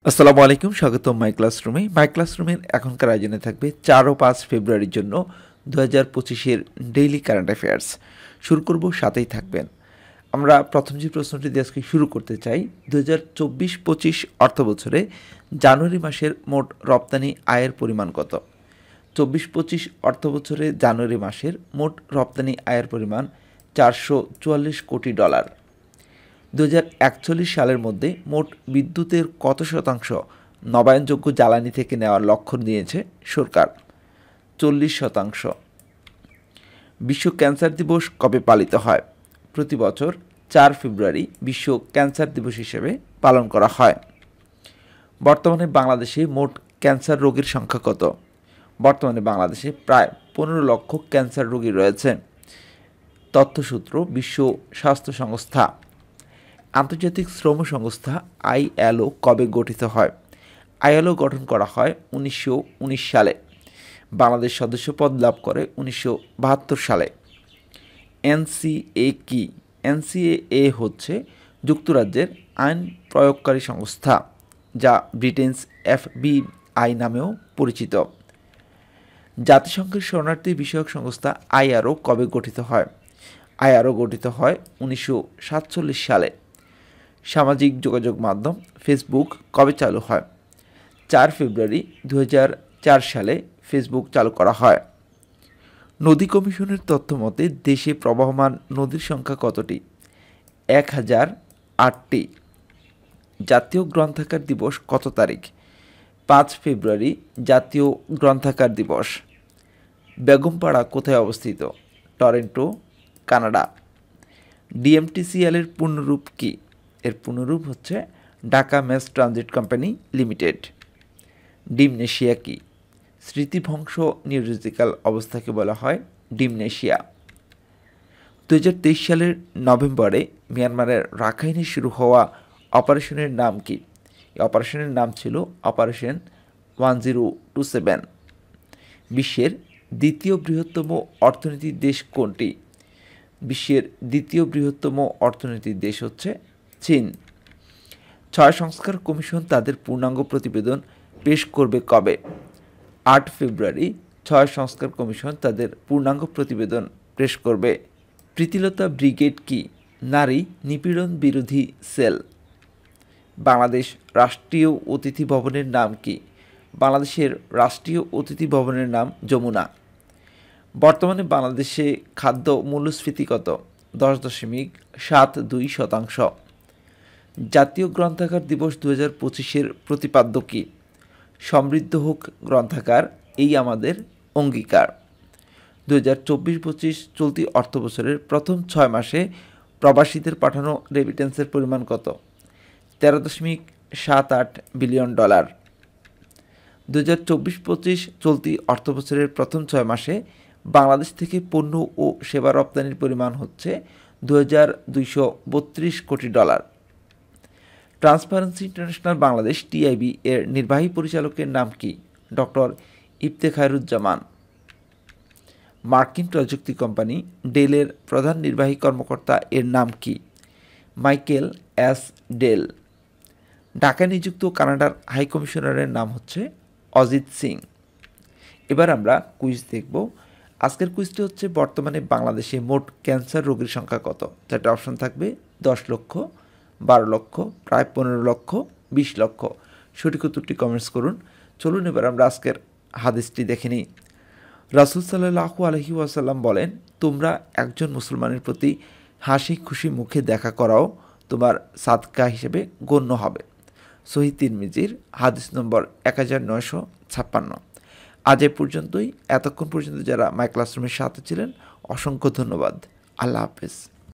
আসসালামু আলাইকুম, স্বাগতম মাই ক্লাসরুমে। মাই ক্লাসরুমের এখনকার আয়োজনে থাকবে 4 ও 5 ফেব্রুয়ারির জন্য 2025-এর ডেইলি কারেন্ট অ্যাফেয়ার্স। শুরু করব, সাথেই থাকবেন। আমরা প্রথম যে প্রশ্নটি দিয়ে আজকে শুরু করতে চাই, 2024-25 অর্থ বছরে জানুয়ারি মাসের মোট রপ্তানি আয়ের পরিমাণ কত? 24-25 অর্থ বছরে জানুয়ারি মাসের মোট রপ্তানি আয়ের পরিমাণ $444 কোটি। 2041 সালের মধ্যে মোট বিদ্যুতের কত শতাংশ নবায়নযোগ্য জ্বালানি থেকে নেওয়ার লক্ষ্য নিয়েছে সরকার? 40%। বিশ্ব ক্যান্সার দিবস কবে পালিত হয়? প্রতি বছর 4 ফেব্রুয়ারি বিশ্ব ক্যান্সার দিবস হিসেবে পালন করা হয়। বর্তমানে বাংলাদেশে মোট ক্যান্সার রোগীর সংখ্যা কত? বর্তমানে বাংলাদেশে প্রায় 15 লক্ষ ক্যান্সার রোগী রয়েছে। তথ্যসূত্র বিশ্ব স্বাস্থ্য সংস্থা। আন্তর্জাতিক শ্রম সংস্থা ILO কবে গঠিত হয়? ILO গঠন করা হয় 1919 সালে। বাংলাদেশ সদস্যপদ লাভ করে 1972 সালে। NCA কি? NCA হচ্ছে যুক্তরাজ্যের আইন প্রয়োগকারী সংস্থা, যা ব্রিটেনস FBI নামেও পরিচিত। জাতিসংঘের শরণার্থী বিষয়ক সংস্থা IRO কবে গঠিত হয়? IRO গঠিত হয় 1947 সালে। সামাজিক যোগাযোগ মাধ্যম ফেসবুক কবে চালু হয়? 4 ফেব্রুয়ারি 2004 সালে ফেসবুক চালু করা হয়। নদী কমিশনের তথ্য মতে দেশে প্রবহমান নদীর সংখ্যা কতটি? 1008টি। জাতীয় গ্রন্থাগার দিবস কত তারিখ? 5 ফেব্রুয়ারি জাতীয় গ্রন্থাগার দিবস। বেগমপাড়া কোথায় অবস্থিত? Toronto, Canada. DMTCL এর পূর্ণরূপ কী? এর পূর্ণরূপ হচ্ছে Dhaka mass transit company limited. Dementia কি? স্মৃতিভ্রংশ নিউরোলজিক্যাল অবস্থাকে বলা হয় ডিমনেশিয়া। 2023 সালের নভেম্বরে মিয়ানমারের রাখাইনে শুরু হওয়া অপারেশনের নাম কি? এই অপারেশনের নাম ছিল অপারেশন 1027। বিশ্বের দ্বিতীয় বৃহত্তম অর্থনীতির দেশ কোনটি? বিশ্বের দ্বিতীয় বৃহত্তম অর্থনীতির দেশ হচ্ছে চীন। 6 সংস্কার কমিশন তাদের পূর্ণাঙ্গ প্রতিবেদন পেশ করবে কবে? 8 ফেব্রুয়ারি 6 সংস্কার কমিশন তাদের পূর্ণাঙ্গ প্রতিবেদন পেশ করবে। প্রীতিলতা ব্রিগেড কি? নারী নিপীড়ন বিরোধী সেল। বাংলাদেশ রাষ্ট্রীয় অতিথি ভবনের নাম কি? বাংলাদেশের রাষ্ট্রীয় অতিথি ভবনের নাম যমুনা। বর্তমানে বাংলাদেশে খাদ্য মূল্যস্ফীতি কত? 10.72%। জাতীয় গ্রন্থাগার দিবস 2025-এর প্রতিপাদ্য কী? সমৃদ্ধ হোক গ্রন্থাগার, এই আমাদের অঙ্গীকার। 2024-25 চলতি অর্থবছরের প্রথম 6 মাসে প্রবাসীদের পাঠানো রেমিটেন্সের পরিমাণ কত? $13.78 বিলিয়ন। 2024-25 চলতি অর্থবছরের প্রথম 6 মাসে বাংলাদেশ থেকে পণ্য ও সেবা রপ্তানির পরিমাণ হচ্ছে $2,232 কোটি। ট্রান্সপারেন্সি ইন্টারন্যাশনাল বাংলাদেশ TIB এর নির্বাহী পরিচালকের নাম কি? ডক্টর ইফতেখারুজ্জামান। মার্কিন প্রযুক্তি কোম্পানি ডেলের প্রধান নির্বাহী কর্মকর্তা এর নাম কি? Michael S. ডেল। ঢাকায় নিযুক্ত কানাডার হাই কমিশনারের নাম হচ্ছে অজিত সিং। এবার আমরা কুইজ দেখব। আজকের কুইজটি হচ্ছে বর্তমানে বাংলাদেশে মোট ক্যান্সার রোগীর সংখ্যা কত? যেটা অপশন থাকবে 10 লক্ষ, 12 লক্ষ, প্রায় 15 লক্ষ, 20 লক্ষ। সঠিক উত্তরটি কমেন্টস করুন। চলুন এবার আমরা আজকের হাদিসটি দেখে নিই। রাসূল সাল্লাল্লাহু আলাইহি ওয়াসাল্লাম বলেন, তোমরা একজন মুসলমানের প্রতি হাসি খুশি মুখে দেখা করাও তোমার সাদকা হিসেবে গণ্য হবে। সহিহ তিরমিজির হাদিস নম্বর 1956। আজ এ পর্যন্তই। এতক্ষণ পর্যন্ত যারা মাই ক্লাসরুমের সাথে ছিলেন অসংখ্য ধন্যবাদ। আল্লাহ হাফেজ।